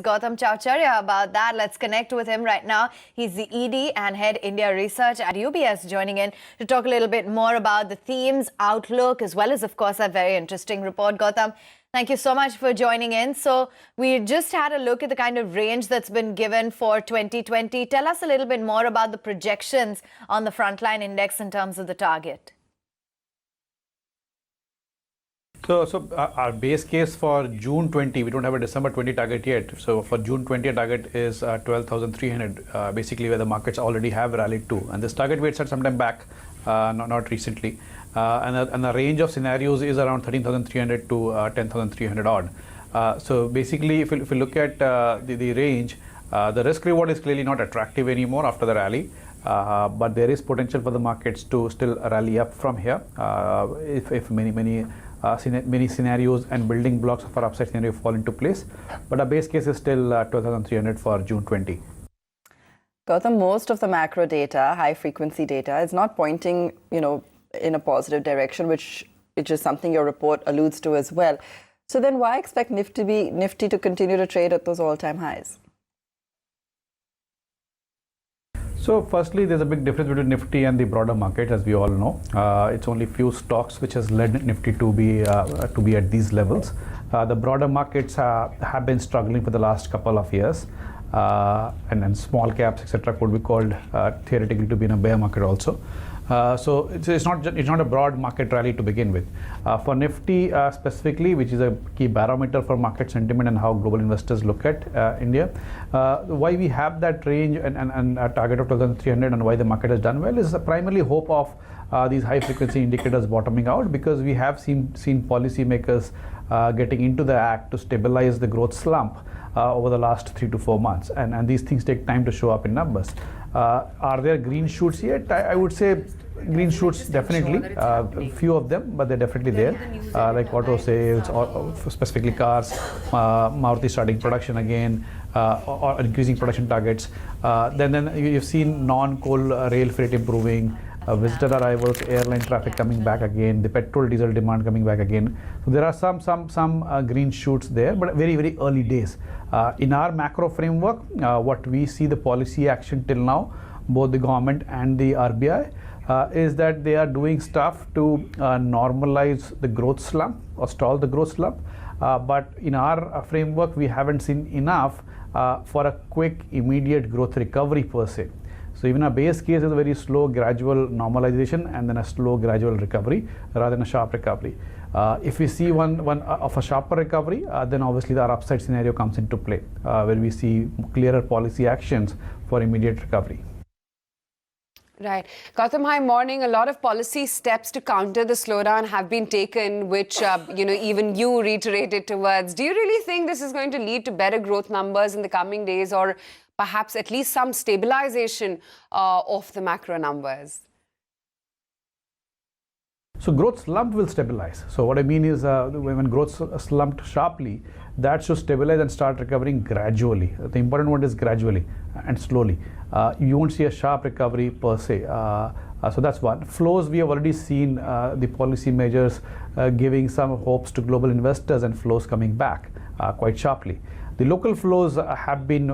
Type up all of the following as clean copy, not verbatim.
Gautam Chhaochharia about that. Let's connect with him right now. He's the ED and Head India Research at UBS, joining in to talk a little bit more about the themes, outlook, as well as, of course, a very interesting report. Gautam, thank you so much for joining in. So we just had a look at the kind of range that's been given for 2020. Tell us a little bit more about the projections on the frontline index in terms of the target. So our base case for June 20, we don't have a December 20 target yet. So for June 20, target is 12,300, basically where the markets already have rallied to. And this target we had set sometime back, not recently. And the range of scenarios is around 13,300 to 10,300 odd. So basically, if you look at the range, the risk reward is clearly not attractive anymore after the rally. But there is potential for the markets to still rally up from here if many scenarios and building blocks of our upside scenario fall into place. But our base case is still 12,300 for June 20. Gautam, most of the macro data, high frequency data, is not pointing, in a positive direction, which is something your report alludes to as well. So then why expect Nifty to continue to trade at those all-time highs? So firstly, there's a big difference between Nifty and the broader market, as we all know. It's only few stocks which has led Nifty to be at these levels. The broader markets have been struggling for the last couple of years, and small caps, etc., could be called theoretically to be in a bear market also. So it's not a broad market rally to begin with. For Nifty specifically, which is a key barometer for market sentiment and how global investors look at India, why we have that range and a target of 12,300 and why the market has done well is primarily hope of these high frequency indicators bottoming out, because we have seen policymakers getting into the act to stabilize the growth slump over the last 3 to 4 months, and these things take time to show up in numbers. Are there green shoots yet? I would say green shoots definitely, few of them, but they're definitely there, like auto sales or specifically cars, Maruti starting production again, or increasing production targets. Then you've seen non-coal rail freight improving, visitor arrivals, airline traffic coming back again, the petrol diesel demand coming back again. So there are some green shoots there, but very, very early days. In our macro framework, what we see the policy action till now, both the government and the RBI, is that they are doing stuff to normalize the growth slump or stall the growth slump. But in our framework, we haven't seen enough for a quick, immediate growth recovery per se. So even a base case is a very slow, gradual normalization and then a slow, gradual recovery rather than a sharp recovery. If we see one of a sharper recovery, then obviously our upside scenario comes into play, where we see clearer policy actions for immediate recovery. Right. Gautam, hi, morning. A lot of policy steps to counter the slowdown have been taken, which, even you reiterated towards. Do you really think this is going to lead to better growth numbers in the coming days, or perhaps at least some stabilization of the macro numbers? So growth slump will stabilize. So what I mean is when growth slumped sharply, that should stabilize and start recovering gradually. The important word is gradually and slowly. You won't see a sharp recovery per se. So that's one. Flows, we have already seen the policy measures giving some hopes to global investors and flows coming back quite sharply. The local flows have been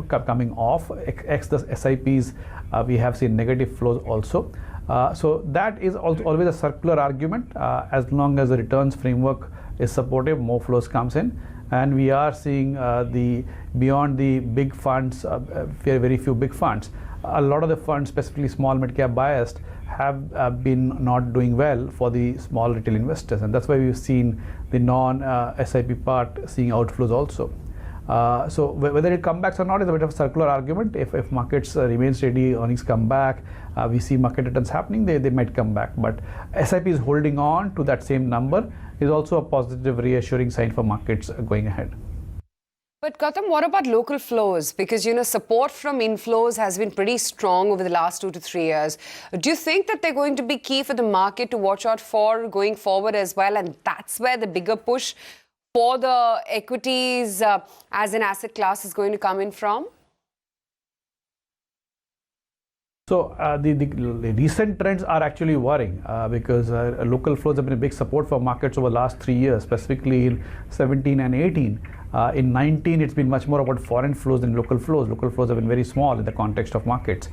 coming off. Ex the SIPs, we have seen negative flows also. So that is always a circular argument. As long as the returns framework is supportive, more flows comes in. And we are seeing beyond the big funds, very few big funds. A lot of the funds, specifically small mid-cap biased, have been not doing well for the small retail investors. And that's why we've seen the non-SIP part seeing outflows also. So whether it comes back or not is a bit of a circular argument. If markets remain steady, earnings come back, we see market returns happening, they might come back. But SIP is holding on to that same number is also a positive, reassuring sign for markets going ahead. But Gautam, what about local flows? Because, support from inflows has been pretty strong over the last 2 to 3 years. Do you think that they're going to be key for the market to watch out for going forward as well? And that's where the bigger push for the equities as an asset class is going to come in from? So the recent trends are actually worrying because local flows have been a big support for markets over the last 3 years, specifically in 17 and 18. In 19, it's been much more about foreign flows than local flows. Local flows have been very small in the context of markets.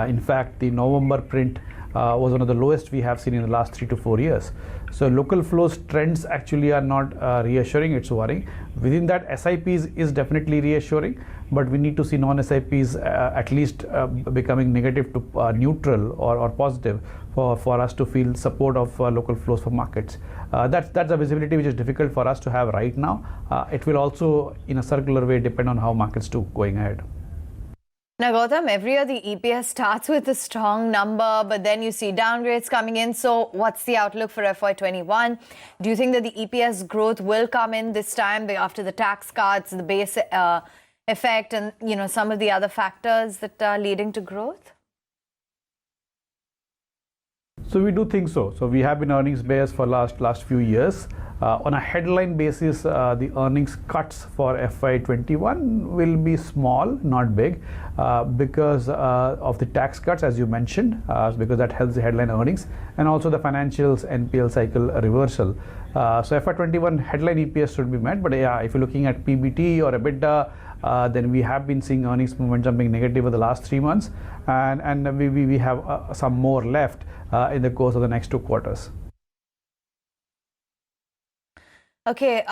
In fact, the November print was one of the lowest we have seen in the last 3 to 4 years. So local flows trends actually are not reassuring, it's worrying. Within that, SIPs is definitely reassuring, but we need to see non-SIPs at least becoming negative to neutral or positive for us to feel support of local flows for markets. That's a visibility which is difficult for us to have right now. It will also, in a circular way, depend on how markets do going ahead. Now, Gautam, every year the EPS starts with a strong number, but then you see downgrades coming in. So what's the outlook for FY21? Do you think that the EPS growth will come in this time after the tax cuts, the base effect, and some of the other factors that are leading to growth? So we do think so. So we have been earnings bears for last few years. On a headline basis, the earnings cuts for FY21 will be small, not big, because of the tax cuts, as you mentioned, because that helps the headline earnings, and also the financials NPL cycle reversal. So FY21 headline EPS should be met, but yeah, if you're looking at PBT or EBITDA, then we have been seeing earnings momentum being negative over the last 3 months, and we have some more left in the course of the next 2 quarters. Okay,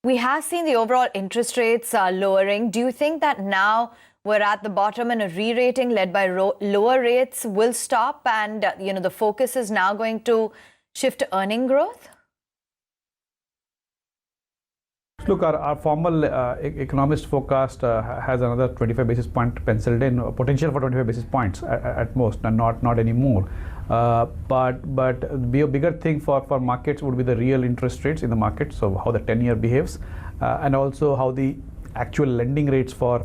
we have seen the overall interest rates lowering. Do you think that now we're at the bottom and a re-rating led by lower rates will stop, and the focus is now going to shift to earning growth? Look, our formal economist forecast has another 25 basis point penciled in, potential for 25 basis points at most, and not any more. But a bigger thing for markets would be the real interest rates in the market, so how the 10-year behaves, and also how the actual lending rates for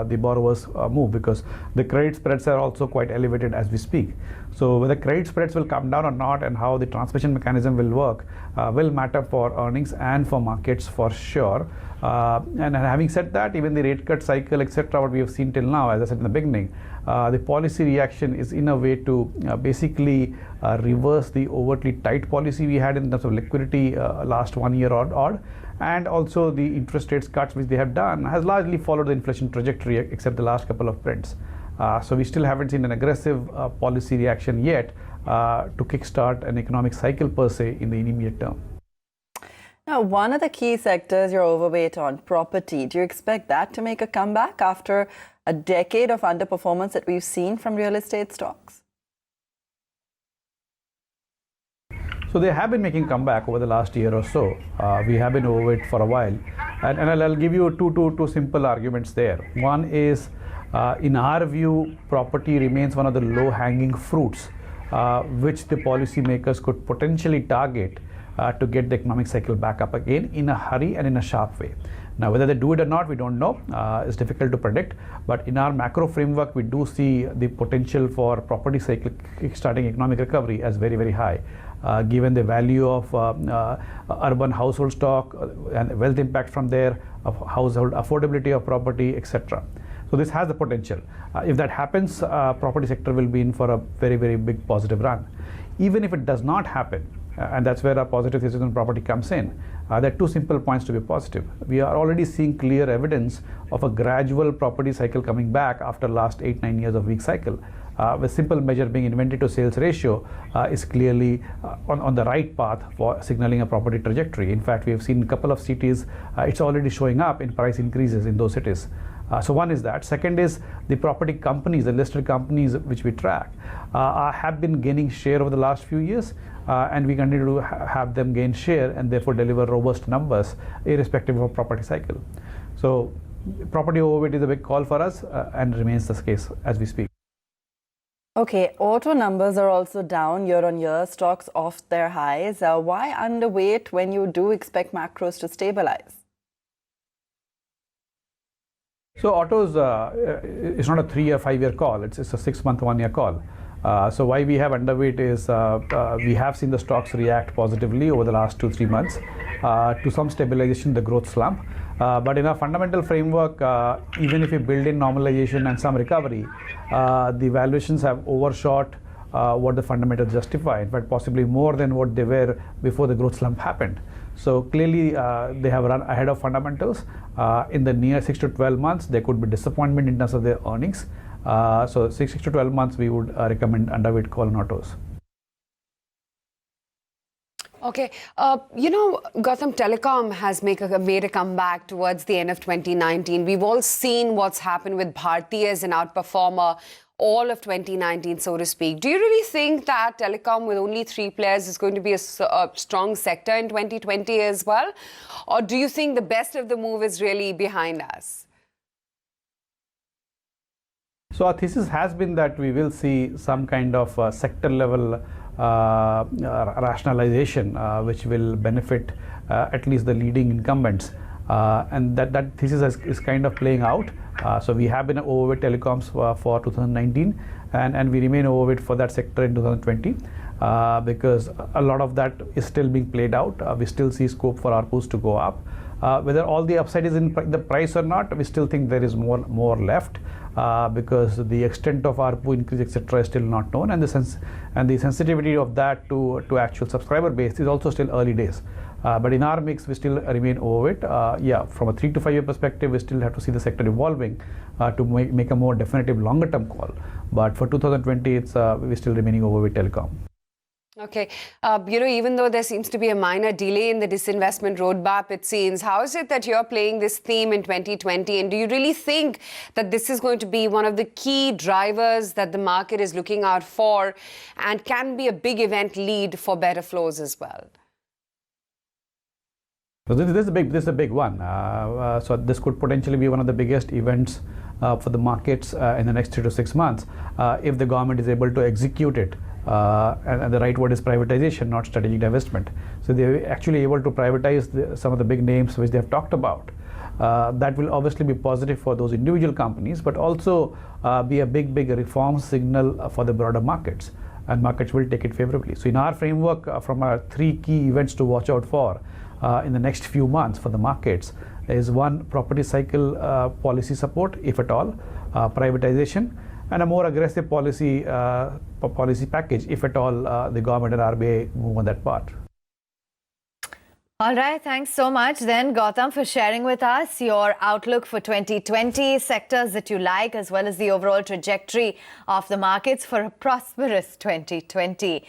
the borrowers move, because the credit spreads are also quite elevated as we speak. So whether credit spreads will come down or not, and how the transmission mechanism will work, will matter for earnings and for markets for sure. And having said that, even the rate cut cycle, etc., what we have seen till now, as I said in the beginning, the policy reaction is in a way to basically reverse the overtly tight policy we had in terms of liquidity last 1 year or odd. And also the interest rates cuts which they have done has largely followed the inflation trajectory, except the last couple of prints. So we still haven't seen an aggressive policy reaction yet to kickstart an economic cycle per se in the immediate term. Now, one of the key sectors you're overweight on, property. Do you expect that to make a comeback after a decade of underperformance that we've seen from real estate stocks? So they have been making comeback over the last year or so. We have been overweight for a while, and I'll give you two simple arguments there. One is, in our view, property remains one of the low-hanging fruits, which the policymakers could potentially target to get the economic cycle back up again in a hurry and in a sharp way. Now, whether they do it or not, we don't know. It's difficult to predict. But in our macro framework, we do see the potential for property cycle kickstarting economic recovery as very, very high, given the value of urban household stock and wealth impact from there, of household affordability of property, etc. So this has the potential. If that happens, property sector will be in for a very, very big positive run. Even if it does not happen, and that's where our positive thesis on property comes in, there are two simple points to be positive. We are already seeing clear evidence of a gradual property cycle coming back after last 8-9 years of weak cycle. The simple measure being inventory to sales ratio is clearly on the right path for signaling a property trajectory. In fact, we have seen a couple of cities, it's already showing up in price increases in those cities. So one is that. Second is the property companies, the listed companies which we track, have been gaining share over the last few years, and we continue to have them gain share and therefore deliver robust numbers irrespective of property cycle. So property overweight is a big call for us and remains the case as we speak. Okay, auto numbers are also down year on year, stocks off their highs. Why underweight when you do expect macros to stabilize? So autos, it's not a 3-year, 5-year call. It's a 6-month, 1-year call. So why we have underweight is we have seen the stocks react positively over the last 2-3 months to some stabilization, the growth slump. But in our fundamental framework, even if we build in normalization and some recovery, the valuations have overshot what the fundamentals justify. In fact, possibly more than what they were before the growth slump happened. So clearly, they have run ahead of fundamentals. In the near 6 to 12 months, there could be disappointment in terms of their earnings. So 6 to 12 months, we would recommend underweight call on autos. Okay, Gautam, telecom has made a comeback towards the end of 2019. We've all seen what's happened with Bharti as an outperformer all of 2019, so to speak. Do you really think that telecom with only 3 players is going to be a strong sector in 2020 as well? Or do you think the best of the move is really behind us? So our thesis has been that we will see some kind of sector level rationalization, which will benefit at least the leading incumbents, and that thesis is kind of playing out. So we have been overweight telecoms for 2019, and we remain overweight for that sector in 2020 because a lot of that is still being played out. We still see scope for ARPUs to go up. Whether all the upside is in the price or not, we still think there is more left. Because the extent of ARPU increase, etc., is still not known, and the sensitivity of that to actual subscriber base is also still early days. But in our mix, we still remain overweight. From a 3 to 5 year perspective, we still have to see the sector evolving to make a more definitive longer term call. But for 2020, we're still remaining overweight telecom. Okay. Even though there seems to be a minor delay in the disinvestment roadmap, it seems, how is it that you're playing this theme in 2020? And do you really think that this is going to be one of the key drivers that the market is looking out for and can be a big event lead for better flows as well? So this is a big one. So this could potentially be one of the biggest events for the markets in the next 3 to 6 months if the government is able to execute it. And the right word is privatization, not strategic divestment. So they're actually able to privatize some of the big names which they have talked about. That will obviously be positive for those individual companies, but also be a big reform signal for the broader markets, and markets will take it favorably. So in our framework, from our 3 key events to watch out for in the next few months for the markets is 1, property cycle policy support, if at all, privatization, and a more aggressive policy package, if at all the government and RBI move on that part. All right, thanks so much then, Gautam, for sharing with us your outlook for 2020, sectors that you like, as well as the overall trajectory of the markets for a prosperous 2020.